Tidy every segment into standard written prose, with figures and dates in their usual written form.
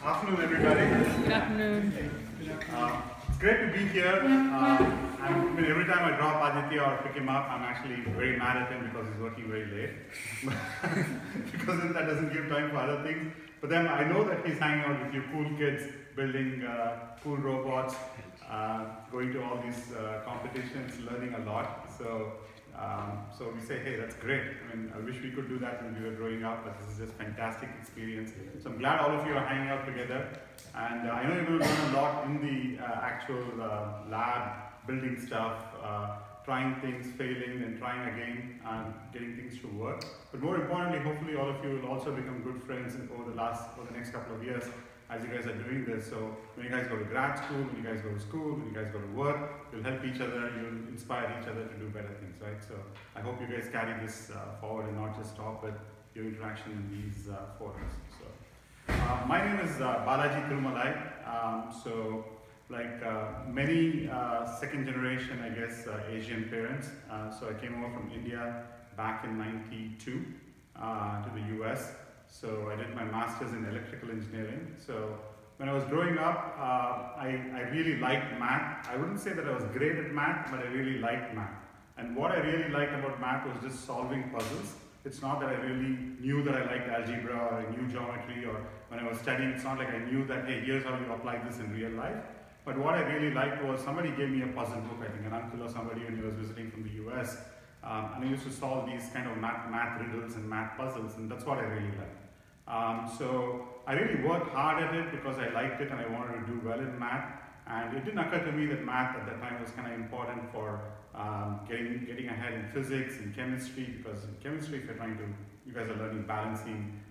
Afternoon, everybody. Good afternoon. It's great to be here. Every time I drop Aditya or pick him up, I'm actually very mad at him because he's working very late. Because that doesn't give time for other things. But then I know that he's hanging out with you cool kids, building cool robots, going to all these competitions, learning a lot. So we say, hey, that's great. I wish we could do that when we were growing up, but this is just fantastic experience. So I'm glad all of you are hanging out together. And I know you're going to learn a lot in the actual lab, building stuff, trying things, failing, and trying again, and getting things to work. But more importantly, hopefully all of you will also become good friends over the next couple of years as you guys are doing this. So when you guys go to grad school, when you guys go to school, when you guys go to work, you'll help each other, you'll inspire each other to do better things, right? So I hope you guys carry this forward and not just stop with your interaction in these forums. So my name is Balaji Thirumalai. Many second generation, I guess, Asian parents. So I came over from India back in '92 to the US. So I did my master's in electrical engineering. So when I was growing up, I really liked math. I wouldn't say that I was great at math, but I really liked math. And what I really liked about math was just solving puzzles. It's not that I really knew that I liked algebra or I knew geometry, or when I was studying, it's not like I knew that, hey, here's how you apply this in real life. But what I really liked was somebody gave me a puzzle book, I think an uncle or somebody when he was visiting from the US. And I used to solve these kind of math riddles and math puzzles, and that's what I really liked. So I really worked hard at it because I liked it and I wanted to do well in math. And it didn't occur to me that math at that time was kind of important for getting ahead in physics and chemistry, because in chemistry, if you guys are learning balancing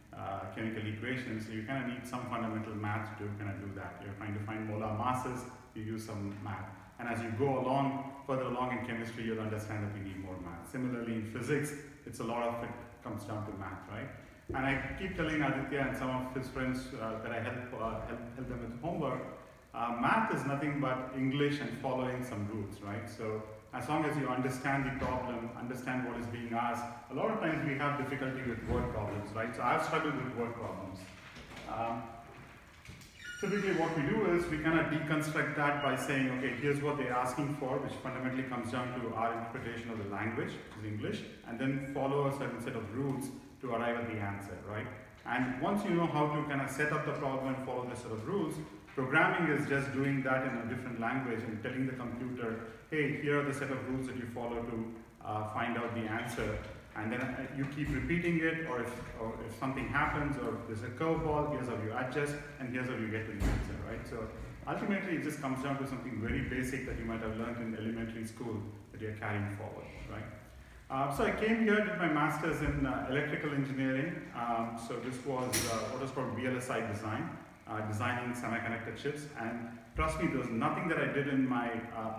chemical equations, so you kind of need some fundamental math to kind of do that. You're trying to find molar masses, you use some math. And as you go further along in chemistry, you'll understand that you need more math. Similarly, in physics, it's a lot of it comes down to math, right? And I keep telling Aditya and some of his friends that I help them with homework, math is nothing but English and following some rules, right? So as long as you understand the problem, understand what is being asked, a lot of times we have difficulty with word problems, right? So I've struggled with word problems. Typically what we do is we kind of deconstruct that by saying, okay, here's what they're asking for, which fundamentally comes down to our interpretation of the language, which is English, and then follow a certain set of rules to arrive at the answer, right? And once you know how to kind of set up the problem and follow this set of rules, programming is just doing that in a different language and telling the computer, hey, here are the set of rules that you follow to find out the answer. And then you keep repeating it, or if something happens, or if there's a curveball, here's how you adjust, and here's how you get to the answer, right? So ultimately, it just comes down to something very basic that you might have learned in elementary school that you're carrying forward, right? So I came here, did my master's in electrical engineering. So this was what is called VLSI design, designing semiconductor chips. And trust me, there was nothing that I did in my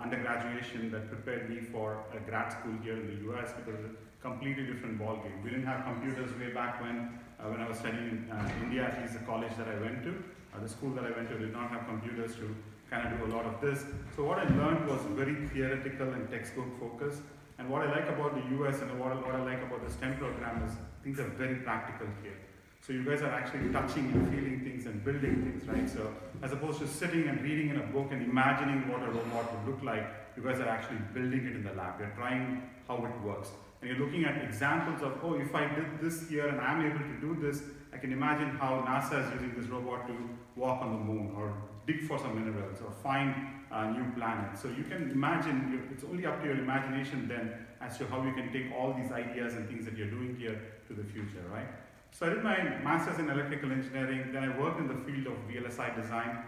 undergraduation that prepared me for a grad school here in the US, because it's a completely different ballgame. We didn't have computers way back when I was studying in India, at least the college that I went to. The school that I went to did not have computers to kind of do a lot of this. So what I learned was very theoretical and textbook focused. And what I like about the US and what I like about the STEM program is things are very practical here. So you guys are actually touching and feeling things and building things, right? So as opposed to sitting and reading in a book and imagining what a robot would look like, you guys are actually building it in the lab. You're trying how it works. And you're looking at examples of, oh, if I did this here and I'm able to do this, I can imagine how NASA is using this robot to walk on the moon, or dig for some minerals, or find new planets. So you can imagine, it's only up to your imagination then as to how you can take all these ideas and things that you're doing here to the future, right? So I did my master's in electrical engineering, then I worked in the field of VLSI design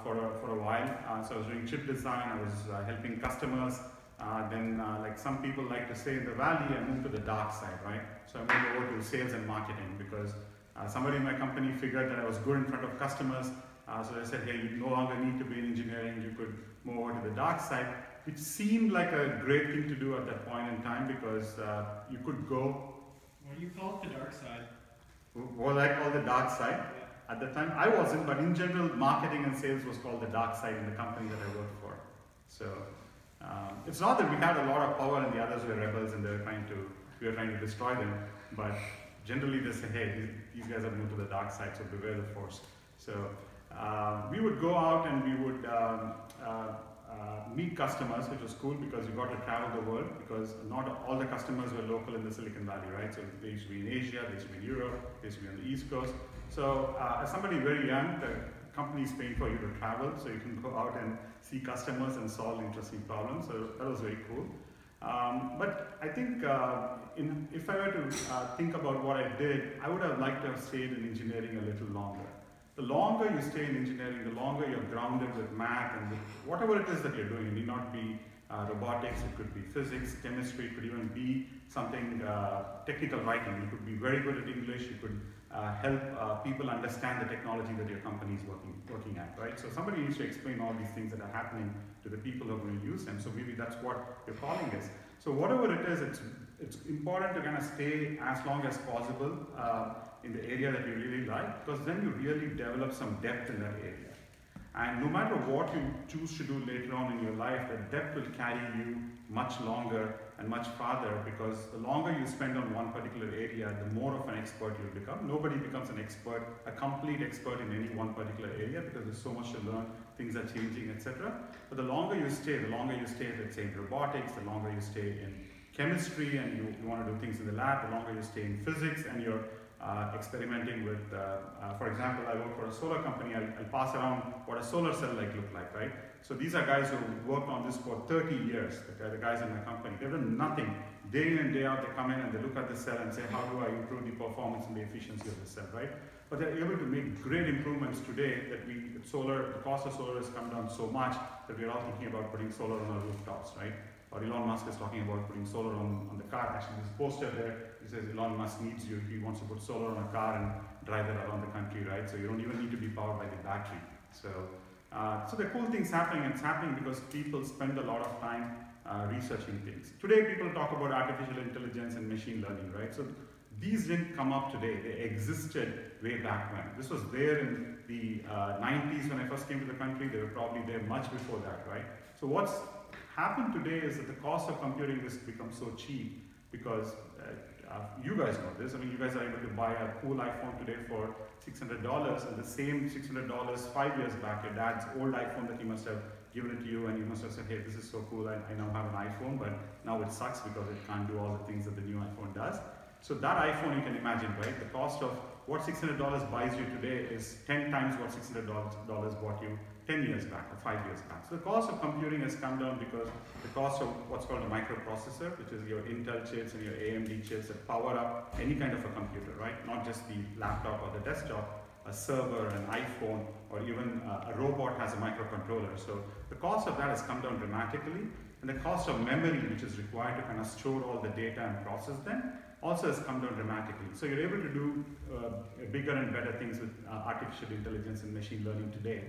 for a while. So I was doing chip design, I was helping customers. Like some people like to say in the valley, I moved to the dark side, right? So I moved over to sales and marketing because somebody in my company figured that I was good in front of customers. So they said, hey, you no longer need to be in engineering, you could move over to the dark side, which seemed like a great thing to do at that point in time because you could go. What do you call it, the dark side? What I call the dark side. Yeah. At the time, I wasn't, but in general, marketing and sales was called the dark side in the company that I worked for. So it's not that we had a lot of power and the others were rebels and we were trying to destroy them, but generally they say, hey, these guys have moved to the dark side, so beware the force. So we would go out and we would meet customers, which was cool because you got to travel the world, because not all the customers were local in the Silicon Valley, right? So they used to be in Asia, they used to be in Europe, they used to be on the East Coast. So as somebody very young, the company is paying for you to travel, so you can go out and see customers and solve interesting problems. So that was very cool. But I think if I were to think about what I did, I would have liked to have stayed in engineering a little longer. The longer you stay in engineering, the longer you're grounded with math and with whatever it is that you're doing. It need not be robotics, it could be physics, chemistry, it could even be something technical writing. You could be very good at English, you could help people understand the technology that your company is working at, right? So somebody needs to explain all these things that are happening to the people who are going to use them. So maybe that's what your calling is. So whatever it is, it's important to kind of stay as long as possible in the area that you really like, because then you really develop some depth in that area. And no matter what you choose to do later on in your life, that depth will carry you much longer and much farther, because the longer you spend on one particular area, the more of an expert you'll become. Nobody becomes an expert, a complete expert in any one particular area, because there's so much to learn, things are changing, etc. But the longer you stay, let's say in robotics, the longer you stay in chemistry and you want to do things in the lab, the longer you stay in physics and you're experimenting with, for example, I work for a solar company. I'll pass around what a solar cell look like, right? So these are guys who worked on this for 30 years, the guys in my company. They've done nothing. Day in and day out, they come in and they look at the cell and say, how do I improve the performance and the efficiency of the cell, right? But they're able to make great improvements today that the cost of solar has come down so much that we're all thinking about putting solar on our rooftops, right? Or Elon Musk is talking about putting solar on the car. Actually, this poster there, it says Elon Musk needs you. He wants to put solar on a car and drive it around the country, right? So you don't even need to be powered by the battery. So there are cool things happening, and it's happening because people spend a lot of time researching things. Today, people talk about artificial intelligence and machine learning, right? So these didn't come up today. They existed way back when. This was there in the 90s when I first came to the country. They were probably there much before that, right? So what's happened today is that the cost of computing has become so cheap because you guys know this. I mean, you guys are able to buy a cool iPhone today for $600, and the same $600 5 years back, your dad's old iPhone that he must have given it to you, and you must have said, hey, this is so cool, I now have an iPhone, but now it sucks because it can't do all the things that the new iPhone does. So that iPhone, you can imagine, right? The cost of what $600 buys you today is 10 times what $600 bought you 10 years back or 5 years back. So the cost of computing has come down because the cost of what's called a microprocessor, which is your Intel chips and your AMD chips that power up any kind of a computer, right? Not just the laptop or the desktop, a server, an iPhone, or even a robot has a microcontroller. So the cost of that has come down dramatically, and the cost of memory, which is required to kind of store all the data and process them, also has come down dramatically. So you're able to do bigger and better things with artificial intelligence and machine learning today.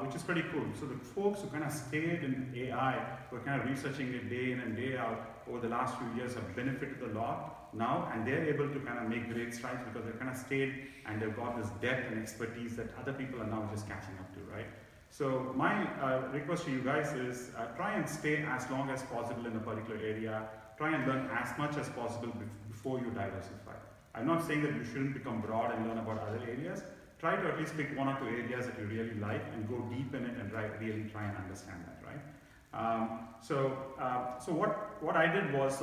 Which is pretty cool. So the folks who kind of stayed in AI, who are kind of researching it day in and day out over the last few years, have benefited a lot now, and they're able to kind of make great strides because they've kind of stayed and they've got this depth and expertise that other people are now just catching up to, right? So my request to you guys is try and stay as long as possible in a particular area. Try and learn as much as possible before you diversify. I'm not saying that you shouldn't become broad and learn about other areas. Try to at least pick one or two areas that you really like and go deep in it and really try and understand that, right? So what I did was,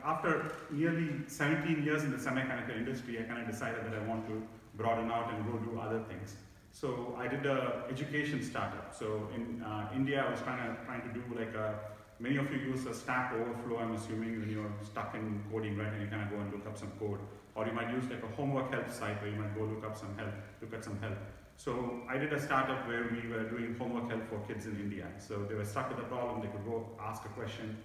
after nearly 17 years in the semiconductor industry, I kind of decided that I want to broaden out and go do other things. So I did an education startup. So in India, I was trying to do many of you use a Stack Overflow, I'm assuming, when you're stuck in coding, right, and you kind of go and look up some code. Or you might use like a homework help site where you might go look at some help. So I did a startup where we were doing homework help for kids in India. So they were stuck with a problem, they could go ask a question,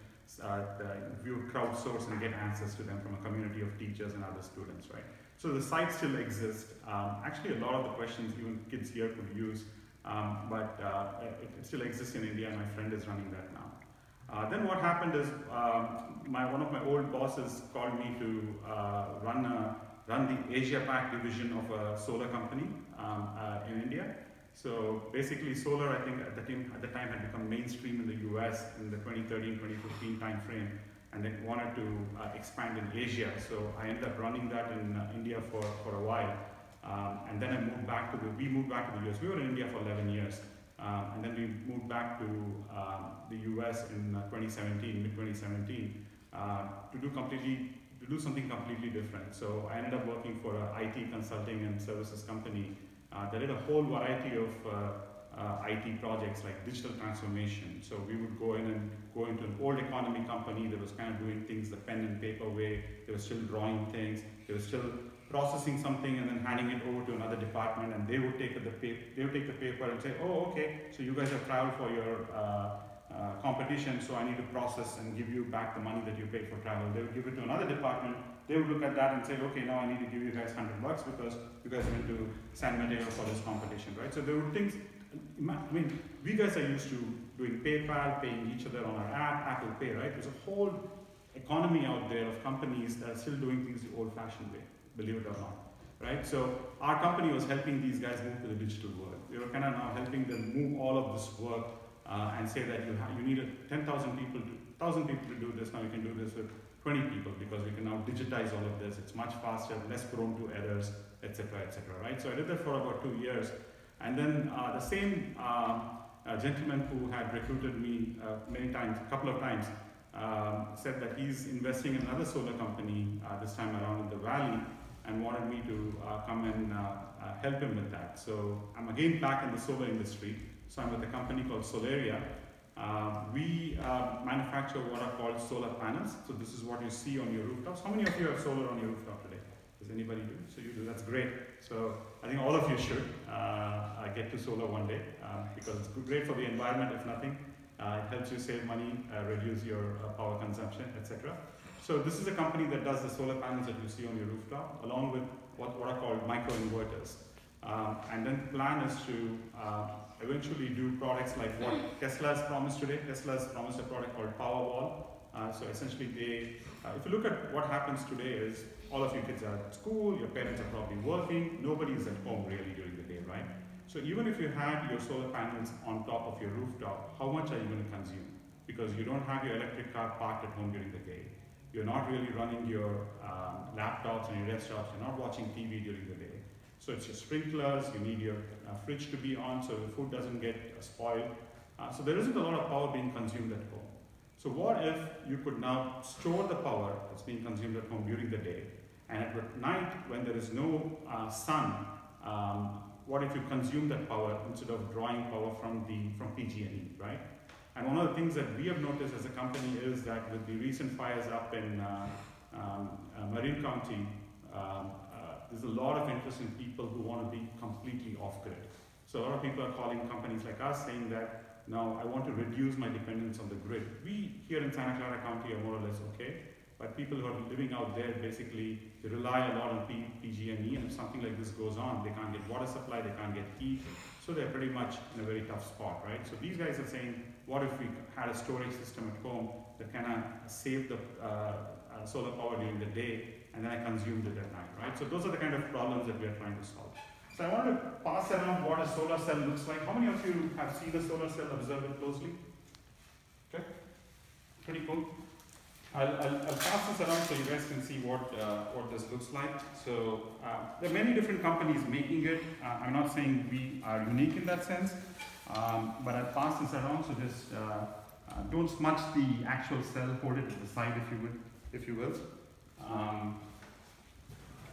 we would crowdsource and get answers to them from a community of teachers and other students, right? So the site still exists. Actually, a lot of the questions even kids here could use, but it still exists in India, and my friend is running that now. Then what happened is one of my old bosses called me to run the Asia-Pac division of a solar company in India. So basically solar, I think at the time had become mainstream in the US in the 2013-2015 time frame, and they wanted to expand in Asia. So I ended up running that in India for a while. and then we moved back to the US. We were in India for 11 years. And then we moved back to the US in 2017, mid-2017, to do something completely different. So I ended up working for an IT consulting and services company that did a whole variety of IT projects like digital transformation. So we would go into an old economy company that was kind of doing things the pen and paper way. They were still drawing things. They were still processing something and then handing it over to another department, and they would take the paper and say, oh, okay, so you guys have traveled for your competition, so I need to process and give you back the money that you paid for travel. They would give it to another department. They would look at that and say, okay, now I need to give you guys $100 because you guys went to San Mateo for this competition, right? So there were things, I mean, we guys are used to doing PayPal, paying each other on our app, Apple Pay, right? There's a whole economy out there of companies that are still doing things the old-fashioned way, believe it or not, right? So our company was helping these guys move to the digital world. We were kind of now helping them move all of this work and say that you needed 10,000 people, 1,000 people to do this. Now you can do this with 20 people because we can now digitize all of this. It's much faster, less prone to errors, etc., right? So I did that for about 2 years. And then the same gentleman who had recruited me a couple of times, said that he's investing in another solar company this time around in the Valley and wanted me to come and help him with that. So I'm again back in the solar industry. So I'm with a company called Solaria. We manufacture what are called solar panels. So this is what you see on your rooftops. How many of you have solar on your rooftop today? Does anybody do? So you do, that's great. So I think all of you should get to solar one day because it's great for the environment if nothing. It helps you save money, reduce your power consumption, etc. So this is a company that does the solar panels that you see on your rooftop, along with what are called microinverters. And then the plan is to eventually do products like what Tesla has promised today. Tesla has promised a product called Powerwall. So essentially if you look at what happens today is all of your kids are at school, your parents are probably working, nobody is at home really during the day, right? So even if you had your solar panels on top of your rooftop, how much are you going to consume? Because you don't have your electric car parked at home during the day. You're not really running your laptops and your desktops. You're not watching TV during the day. So it's your sprinklers, you need your fridge to be on so the food doesn't get spoiled. So there isn't a lot of power being consumed at home. So what if you could now store the power that's being consumed at home during the day, and at night when there is no sun, what if you consume that power instead of drawing power from PG&E, right? And one of the things that we have noticed as a company is that with the recent fires up in Marin County, there's a lot of interest in people who want to be completely off-grid. So a lot of people are calling companies like us saying that, no, I want to reduce my dependence on the grid. We here in Santa Clara County are more or less okay, but people who are living out there, basically, they rely a lot on PG&E, and if something like this goes on, they can't get water supply, they can't get heat, so they're pretty much in a very tough spot, right? So these guys are saying, what if we had a storage system at home that kind of saved the solar power during the day, and then I consumed it at night, right? So those are the kind of problems that we are trying to solve. So I want to pass around what a solar cell looks like. How many of you have seen a solar cell, observed it closely? Okay, pretty cool. I'll pass this around so you guys can see what this looks like. So there are many different companies making it. I'm not saying we are unique in that sense, but I'll pass this around. So just don't smudge the actual cell, hold it to the side if you will.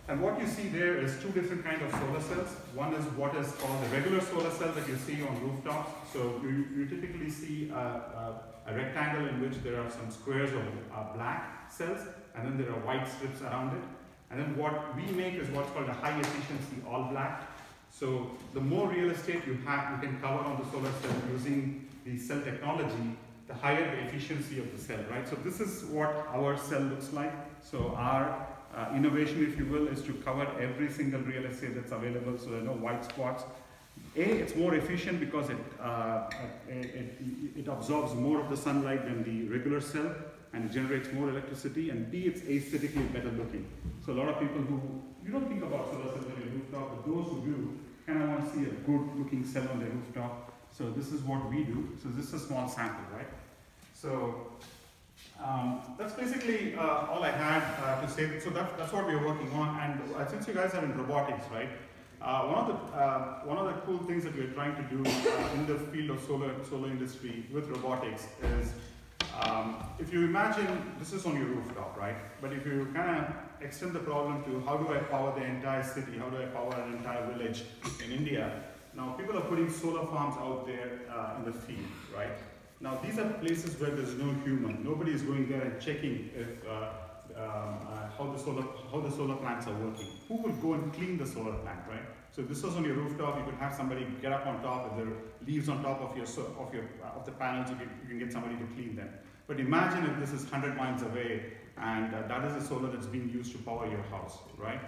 And what you see there is two different kinds of solar cells. One is what is called the regular solar cell that you see on rooftops. So you typically see a rectangle in which there are some squares of black cells, and then there are white strips around it. And then what we make is what's called a high efficiency all black. So the more real estate you can cover on the solar cell using the cell technology, the higher the efficiency of the cell, right? So this is what our cell looks like. So our innovation, if you will, is to cover every single real estate that's available, so there are no white spots. It's more efficient because it absorbs more of the sunlight than the regular cell, and it generates more electricity, and B, it's aesthetically better looking. So a lot of people who, you don't think about solar cells on your rooftop, but those who do kind of want to see a good looking cell on their rooftop. So this is what we do. So this is a small sample, right? So that's basically all I had to say. So that's what we're working on. And since you guys are in robotics, right? One of the cool things that we're trying to do in the field of solar industry with robotics is, if you imagine this is on your rooftop, right? But if you kind of extend the problem to how do I power the entire city, how do I power an entire village in India? Now people are putting solar farms out there in the field, right? Now these are places where there's no human. Nobody is going there and checking if how the solar plants are working. Who will go and clean the solar plant, right? So if this was on your rooftop, you could have somebody get up on top. If there are leaves on top of the panels, you can get somebody to clean them. But imagine if this is 100 miles away, and that is the solar that's being used to power your house, right?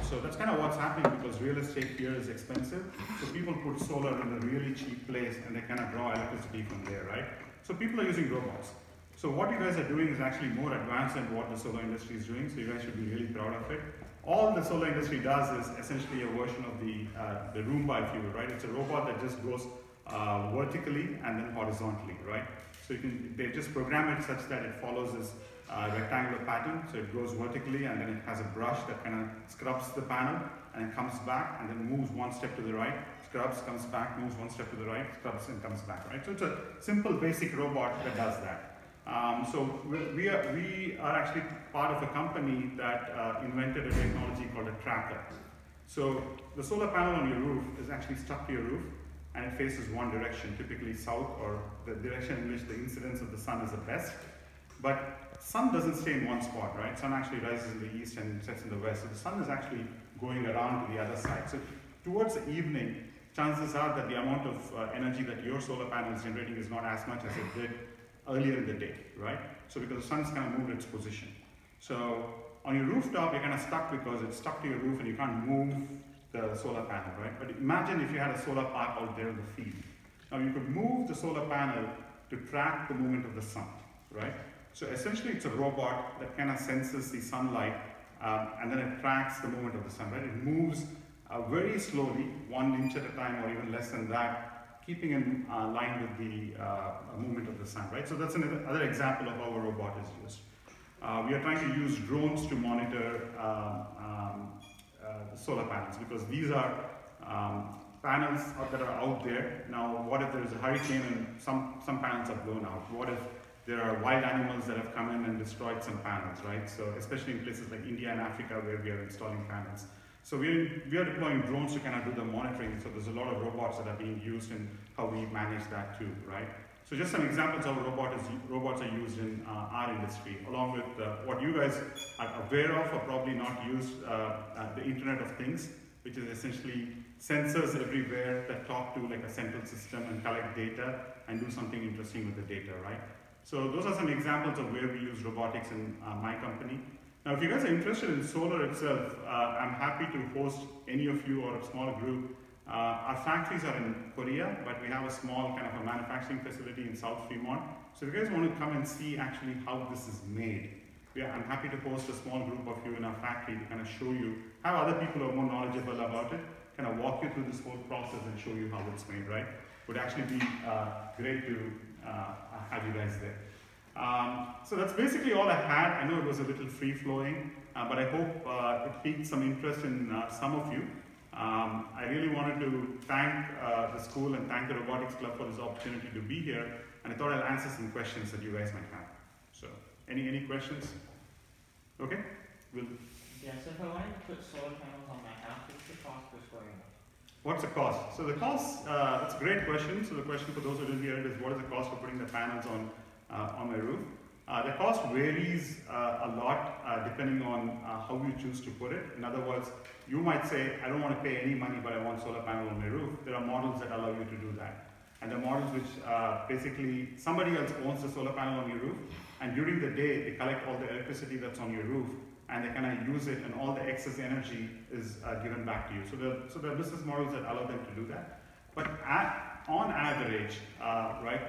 So that's kind of what's happening, because real estate here is expensive. So people put solar in a really cheap place, and they kind of draw electricity from there, right? So people are using robots. So what you guys are doing is actually more advanced than what the solar industry is doing, so you guys should be really proud of it. All the solar industry does is essentially a version of the Roomba, if you will, right? It's a robot that just goes vertically and then horizontally, right? So they just program it such that it follows this rectangular pattern. So it goes vertically, and then it has a brush that kind of scrubs the panel, and it comes back and then moves one step to the right, scrubs, comes back, moves one step to the right, scrubs, and comes back, right? So it's a simple basic robot that does that. So we are actually part of a company that invented a technology called a tracker. So the solar panel on your roof is actually stuck to your roof, and it faces one direction, typically south, or the direction in which the incidence of the sun is the best. But sun doesn't stay in one spot, right? Sun actually rises in the east and sets in the west. So the sun is actually going around to the other side. So towards the evening, chances are that the amount of energy that your solar panel is generating is not as much as it did earlier in the day, right? So because the sun's kind of moved its position. So on your rooftop, you're kind of stuck because it's stuck to your roof and you can't move the solar panel, right? But imagine if you had a solar park out there in the field. Now you could move the solar panel to track the movement of the sun, right? So essentially it's a robot that kind of senses the sunlight and then it tracks the movement of the sun, right? It moves very slowly, 1 inch at a time or even less than that, keeping in line with the movement of the sun, right? So that's another example of how a robot is used. We are trying to use drones to monitor solar panels, because these are panels that are out there. Now, what if there is a hurricane and some panels are blown out? What if there are wild animals that have come in and destroyed some panels, right? So especially in places like India and Africa where we are installing panels. So we are deploying drones to kind of do the monitoring. So there's a lot of robots that are being used in how we manage that too, right? So just some examples of robots are used in our industry, along with what you guys are aware of or probably not used, the Internet of Things, which is essentially sensors everywhere that talk to like a central system and collect data and do something interesting with the data, right? So those are some examples of where we use robotics in my company. Now, if you guys are interested in solar itself, I'm happy to host any of you or a small group. Our factories are in Korea, but we have a small kind of a manufacturing facility in South Fremont. So if you guys want to come and see actually how this is made, I'm happy to host a small group of you in our factory to kind of show you, have other people who are more knowledgeable about it, kind of walk you through this whole process and show you how it's made, right? Would actually be great to have you guys there. So that's basically all I had. I know it was a little free-flowing, but I hope it piqued some interest in some of you. I really wanted to thank the school and thank the Robotics Club for this opportunity to be here, and I thought I'll answer some questions that you guys might have. So, any questions? Okay? Yeah, so if I wanted to put solar panels on my house, what's the cost per square inch? What's the cost? So the cost, that's a great question. So the question for those who didn't hear it is, what is the cost for putting the panels on my roof? The cost varies a lot depending on how you choose to put it. In other words, you might say, I don't want to pay any money, but I want solar panel on my roof. There are models that allow you to do that. And the models which basically somebody else owns the solar panel on your roof, and during the day they collect all the electricity that's on your roof, and they kind of use it, and all the excess energy is given back to you. So there are business models that allow them to do that. But on average, right,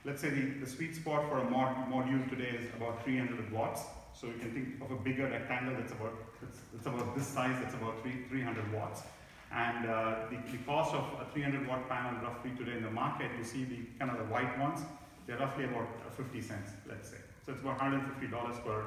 let's say the sweet spot for a module today is about 300 watts. So you can think of a bigger rectangle that's about this size, that's about 300 watts. And the cost of a 300 watt panel roughly today in the market, you see the kind of the white ones, they're roughly about 50 cents, let's say. So it's about $150 per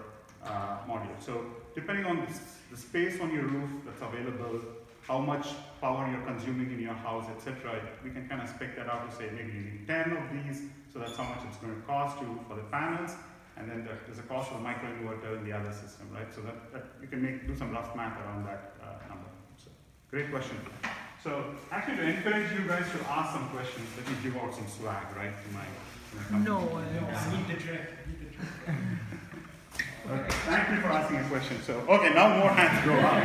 module. So depending on the space on your roof that's available, how much power you're consuming in your house, etc., we can kind of spec that out to say maybe you need 10 of these, so that's how much it's going to cost you for the panels, and then there's a cost for the microinverter in the other system, right? So that you can do some rough math around that number. So, great question. So actually, to encourage you guys to ask some questions, let me give out some swag, right? To my No way. Eat the trick. Okay. Thank you for asking a question. So, okay, now more hands go up.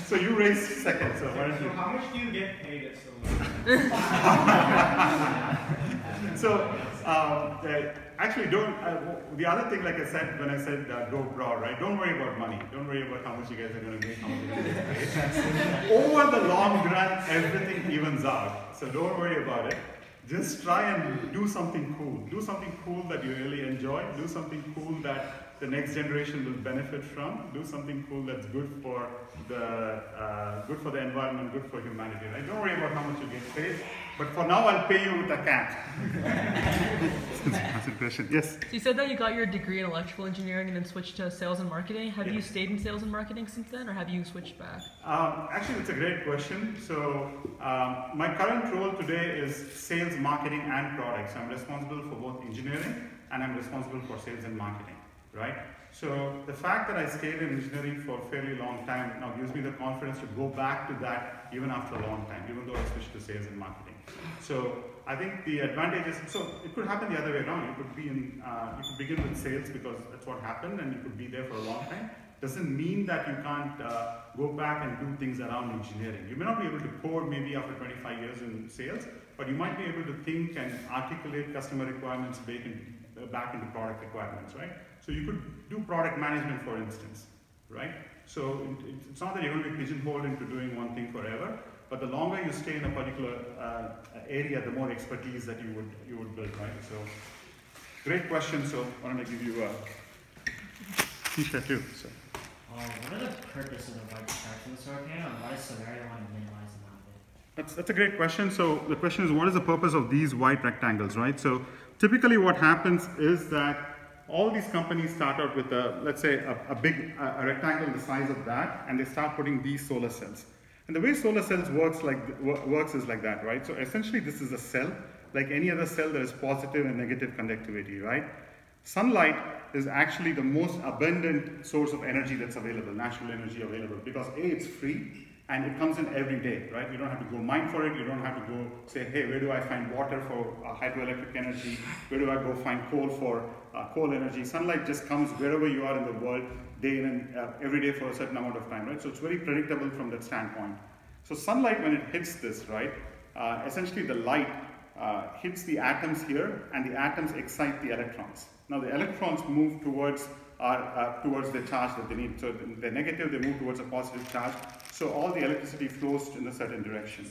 So you raised second. So why don't you? So how much do you get paid at Solaria? So actually, don't. The other thing, like I said when I said go broad, right? Don't worry about money. Don't worry about how much you guys are going to make. How much you guys get paid. Over the long run, everything evens out. So don't worry about it. Just try and do something cool. Do something cool that you really enjoy. Do something cool that the next generation will benefit from. Do something cool that's good for the environment, good for humanity. Right? Don't worry about how much you get paid. But for now, I'll pay you with a cat. That's a question. Yes. So you said that you got your degree in electrical engineering and then switched to sales and marketing. Have you stayed in sales and marketing since then, or have you switched back? Actually, it's a great question. So my current role today is sales, marketing, and products. I'm responsible for both engineering and I'm responsible for sales and marketing, right? So the fact that I stayed in engineering for a fairly long time now gives me the confidence to go back to that even after a long time, even though I switched to sales and marketing. So I think the advantage is, so it could happen the other way around. You could begin with sales because that's what happened and you could be there for a long time. Doesn't mean that you can't go back and do things around engineering. You may not be able to code maybe after 25 years in sales, but you might be able to think and articulate customer requirements back into product requirements, right? So you could do product management, for instance, right? So it's not that you're going to be pigeonholed into doing one thing forever, but the longer you stay in a particular area, the more expertise that you would build, right? So great question. So why don't I give you a t-shirt too? So. What are the purposes of white stars in the solar panel, and why does Solaria want to minimize the amount of it? That's a great question. So the question is, what is the purpose of these white rectangles, right? So typically what happens is that all these companies start out with let's say a rectangle the size of that, and they start putting these solar cells. And the way solar cells works is like that, right? So essentially this is a cell, like any other cell. There is positive and negative conductivity, right? Sunlight is actually the most abundant source of energy that's available, natural energy available, because A, it's free, and it comes in every day, right? You don't have to go mine for it. You don't have to go say, hey, where do I find water for hydroelectric energy? Where do I go find coal for coal energy? Sunlight just comes wherever you are in the world, day in and every day for a certain amount of time, right? So it's very predictable from that standpoint. So sunlight, when it hits this, right, essentially the light hits the atoms here, and the atoms excite the electrons. Now the electrons move towards the charge that they need. So they're negative, they move towards a positive charge. So all the electricity flows in a certain direction.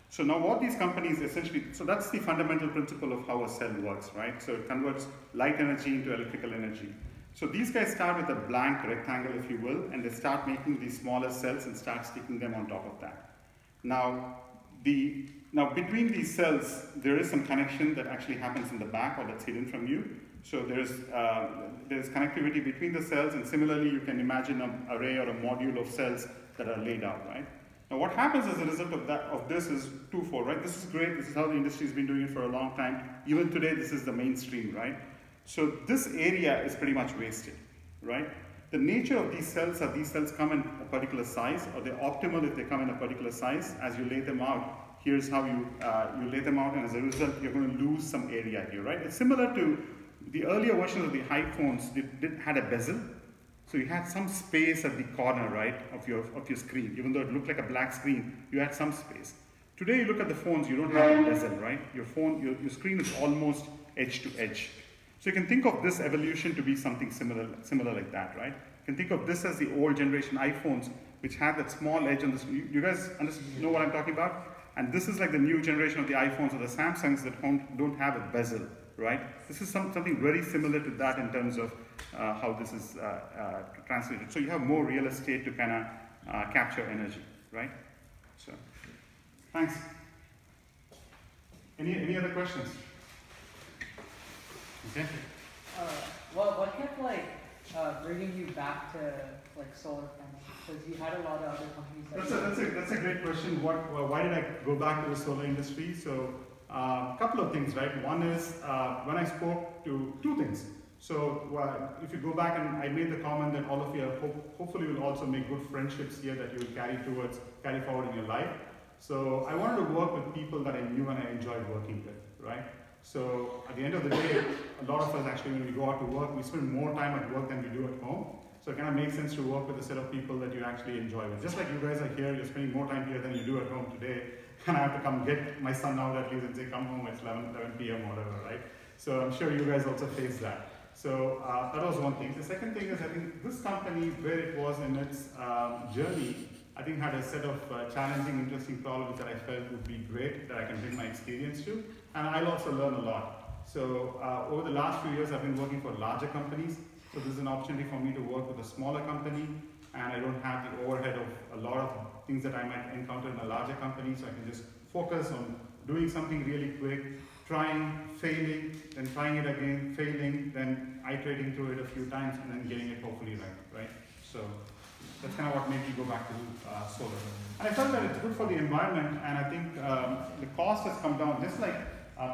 So now what these companies essentially, so that's the fundamental principle of how a cell works, right? So it converts light energy into electrical energy. So these guys start with a blank rectangle, if you will, and they start making these smaller cells and start sticking them on top of that. Now between these cells, there is some connection that actually happens in the back, or that's hidden from you. So there's connectivity between the cells, and similarly you can imagine an array or a module of cells that are laid out, right? Now what happens as a result of this is twofold, right? This is great, this is how the industry has been doing it for a long time. Even today, this is the mainstream, right? So this area is pretty much wasted, right? The nature of these cells are these cells come in a particular size, or they're optimal if they come in a particular size. As you lay them out, here's how you lay them out, and as a result, you're going to lose some area here, right? It's similar to the earlier versions of the iPhones. They had a bezel, so you had some space at the corner, right, of your screen. Even though it looked like a black screen, you had some space. Today, you look at the phones, you don't have a bezel, right? Your screen is almost edge to edge. So you can think of this evolution to be something similar like that, right? You can think of this as the old generation iPhones, which had that small edge on the screen. You guys know what I'm talking about? And this is like the new generation of the iPhones or the Samsungs that don't have a bezel, right? This is something very similar to that in terms of how this is translated. So you have more real estate to kind of capture energy, right? So, thanks. Any other questions? Okay. What kept bringing you back to like solar panels? Because you had a lot of other companies. That's a great question. Why did I go back to the solar industry? So a couple of things, right? One is when I spoke to two things. So if you go back and I made the comment that all of you hopefully will also make good friendships here that you will carry forward in your life. So I wanted to work with people that I knew and I enjoyed working with, right? So at the end of the day, a lot of us actually, when we go out to work, we spend more time at work than we do at home. So it kind of makes sense to work with a set of people that you actually enjoy with. Just like you guys are here, you're spending more time here than you do at home today. And I have to come get my son out at least and say, come home, it's 11 p.m. or whatever, right? So I'm sure you guys also face that. So that was one thing. The second thing is I think this company, where it was in its journey, I think had a set of challenging, interesting problems that I felt would be great, that I can bring my experience to. And I'll also learn a lot. So over the last few years, I've been working for larger companies. So this is an opportunity for me to work with a smaller company, and I don't have the overhead of a lot of things that I might encounter in a larger company. So I can just focus on doing something really quick, trying, failing, then trying it again, failing, then iterating through it a few times, and then getting it hopefully right? So that's kind of what made me go back to solar. And I felt that it's good for the environment, and I think the cost has come down. Just like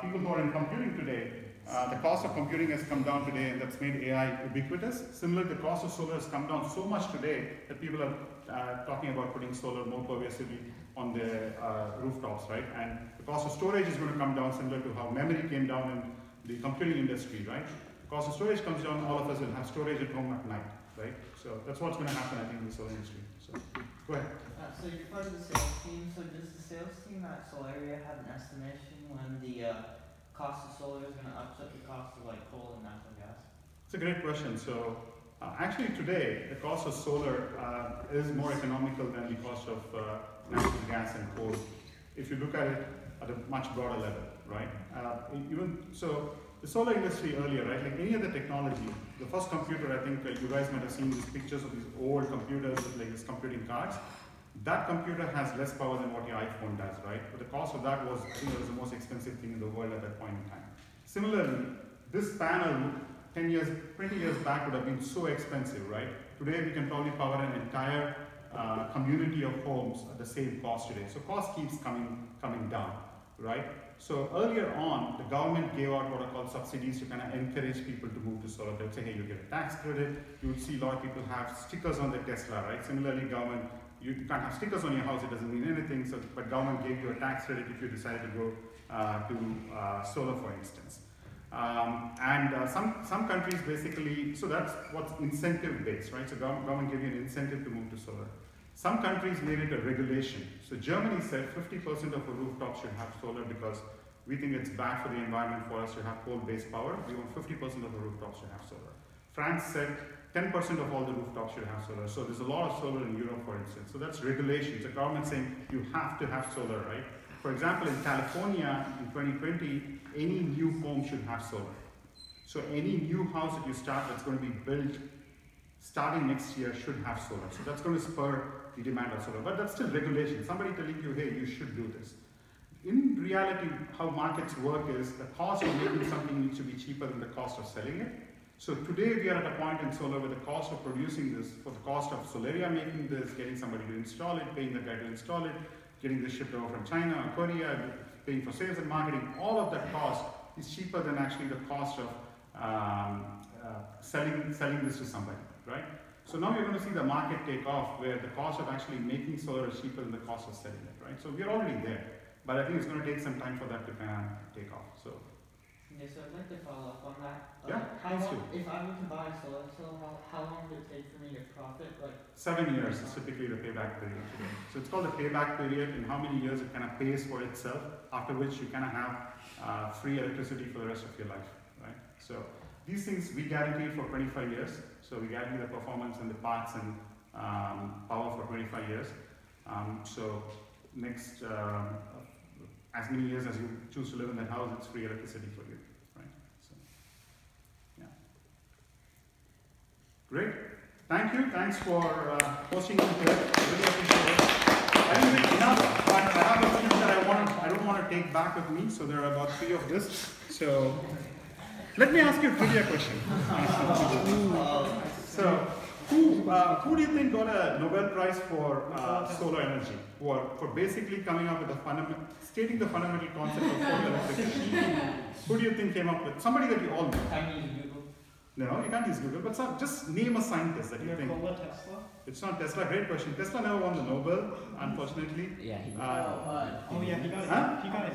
people who are in computing today, the cost of computing has come down today, and that's made AI ubiquitous. Similarly, the cost of solar has come down so much today that people are talking about putting solar more pervasively on their rooftops, right? And the cost of storage is going to come down, similar to how memory came down in the computing industry, right? The cost of storage comes down, all of us will have storage at home at night, right? So that's what's going to happen, I think, in the solar industry. So go ahead. So you're part of the sales team. So does the sales team at Solaria have an estimation when the cost of solar is going to upset the cost of like coal and natural gas? It's a great question. So actually today, the cost of solar is more economical than the cost of natural gas and coal, if you look at it at a much broader level, right? So the solar industry earlier, right? Like any other technology, the first computer, I think you guys might have seen these pictures of these old computers with like these computing cards. That computer has less power than what your iPhone does, right? But the cost of that was, I think, it was the most expensive thing in the world at that point in time. Similarly, this panel 10 years, 20 years back would have been so expensive, right? Today we can probably power an entire community of homes at the same cost today. So cost keeps coming down, right? So earlier on, the government gave out what are called subsidies to kind of encourage people to move to solar. They would say, hey, you get a tax credit. You would see a lot of people have stickers on their Tesla, right? Similarly, government, you can't have stickers on your house, it doesn't mean anything, so, but government gave you a tax credit if you decided to go to solar, for instance. Some countries basically, so that's what's incentive based, right? So government gave you an incentive to move to solar. Some countries made it a regulation. So Germany said 50% of a rooftop should have solar because we think it's bad for the environment for us to have coal-based power. We want 50% of the rooftops should have solar. France said 10% of all the rooftops should have solar. So there's a lot of solar in Europe, for instance. So that's regulations. The government saying you have to have solar, right? For example, in California in 2020, any new home should have solar. So any new house that you start that's going to be built starting next year should have solar. So that's going to spur the demand of solar. But that's still regulation. Somebody telling you, hey, you should do this. In reality, how markets work is the cost of making something needs to be cheaper than the cost of selling it. So today we are at a point in solar where the cost of producing this, for the cost of Solaria making this, getting somebody to install it, paying the guy to install it, getting this shipped over from China or Korea, paying for sales and marketing, all of that cost is cheaper than actually the cost of selling this to somebody, right? So now you're going to see the market take off where the cost of actually making solar is cheaper than the cost of selling it, right? So we're already there, but I think it's going to take some time for that to kind of take off. So. Okay, so I'd like to follow up on that. Yeah, if I were to buy a solar cell, how long would it take for me to profit? Like 7 years is typically the payback period today. So it's called the payback period, in how many years it kind of pays for itself, after which you kind of have free electricity for the rest of your life, right? So these things we guarantee for 25 years. So we guarantee the performance and the parts and power for 25 years. So next, as many years as you choose to live in that house, it's free electricity for you, right? So, yeah. Great. Thank you. Thanks for hosting me here. Really appreciate it. I didn't make enough, but I have a few that I don't want to take back with me. So there are about 3 of this. So let me ask you a trivia question. So, who do you think got a Nobel Prize for solar energy? For basically coming up with stating the fundamental concept of photoelectricity. Who do you think came up with? Somebody that you all know. Can you use Google? No, you can't use Google, but just name a scientist that you think. Nikola Tesla? It's not Tesla. Great question. Tesla never won the Nobel, unfortunately. Yeah, he Oh yeah, he got it. Huh? He got it.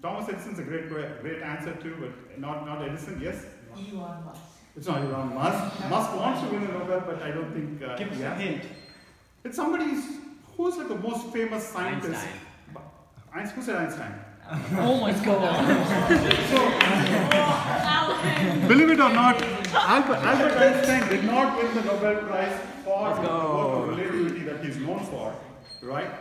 Thomas Edison's a great answer too, but not Edison. Yes. Elon Musk. It's not Elon Musk. Musk wants to win a Nobel, but I don't think Give us he a has. hint. It's somebody who's like the most famous scientist. Einstein. Who said Einstein? Oh my god. Believe it or not, Albert Einstein did not win the Nobel Prize for the work of relativity that he's known for, right?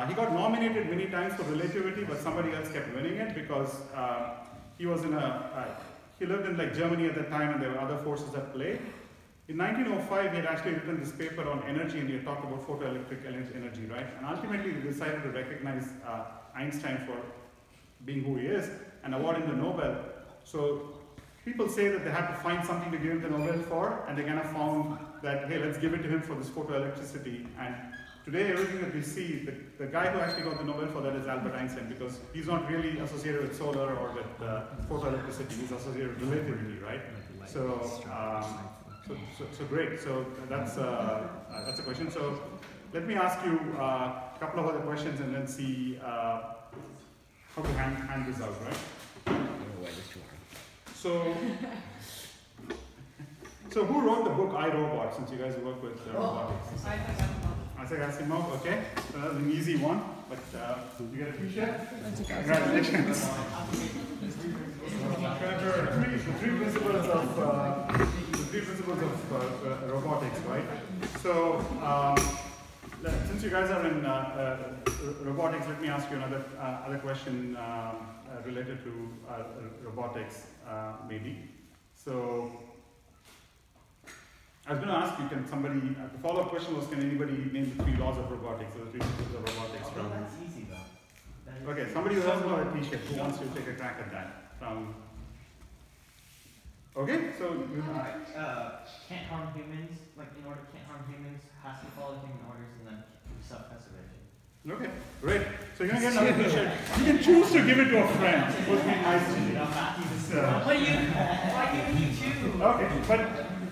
He got nominated many times for relativity, but somebody else kept winning it because he was he lived in like Germany at that time, and there were other forces at play. In 1905, he had actually written this paper on energy, and he had talked about photoelectric energy, right? And ultimately, they decided to recognize Einstein for being who he is and award him the Nobel. So people say that they had to find something to give him the Nobel for, and they kind of found that, hey, let's give it to him for this photoelectricity. And today, everything that we see, the guy who actually got the Nobel for that is Albert Einstein, because he's not really associated with solar or with photoelectricity. He's associated with relativity, right? So great. So that's a question. So let me ask you a couple of other questions and then see how to hand this out, right? So who wrote the book I, Robot, since you guys work with robotics? Isaac Asimov, okay. So that's an easy one, but you get a t-shirt? Congratulations. Three principles of robotics, right? So, since you guys are in robotics, let me ask you another other question related to robotics, maybe. So, I was going to ask you, can somebody, the follow-up question was, can anybody name the 3 laws of robotics, or the 3 principles of robotics from? That's easy though. Okay, somebody who has got a t-shirt, who wants to take a crack at that? From, okay, so you can't harm humans, like in order can't harm humans, has to follow human orders and then self-preservation. okay, great. So you're gonna get another t-shirt. You can choose to give it to a friend. It would be nice to you. Why didn't you choose? Okay, but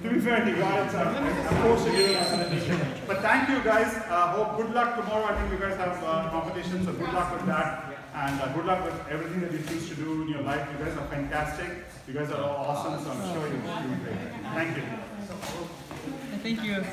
to be fair, you guys, I'm forced to give it another t-shirt. But thank you guys. Hope good luck tomorrow. I think you guys have competition, so good luck with that. And good luck with everything that you choose to do in your life. You guys are fantastic. You guys are all awesome, so I'm sure you'll do great. Thank you. Thank you.